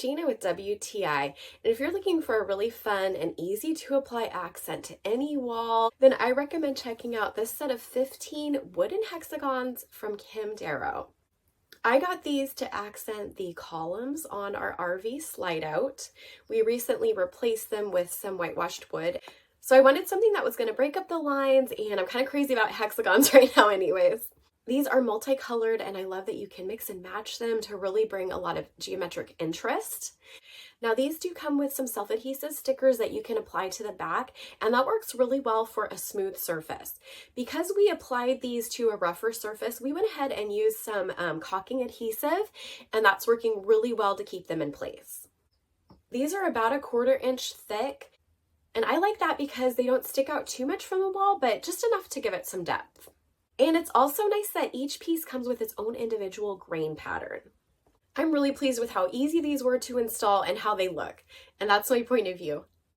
Gina with WTI, and if you're looking for a really fun and easy to apply accent to any wall, then I recommend checking out this set of 15 wooden hexagons from Kim Darrow. I got these to accent the columns on our RV slide out. We recently replaced them with some whitewashed wood, so I wanted something that was going to break up the lines, and I'm kind of crazy about hexagons right now anyways. These are multicolored, and I love that you can mix and match them to really bring a lot of geometric interest. Now these do come with some self-adhesive stickers that you can apply to the back, and that works really well for a smooth surface. Because we applied these to a rougher surface, we went ahead and used some caulking adhesive, and that's working really well to keep them in place. These are about 1/4 inch thick, and I like that because they don't stick out too much from the wall, but just enough to give it some depth. And it's also nice that each piece comes with its own individual grain pattern. I'm really pleased with how easy these were to install and how they look, and that's my point of view.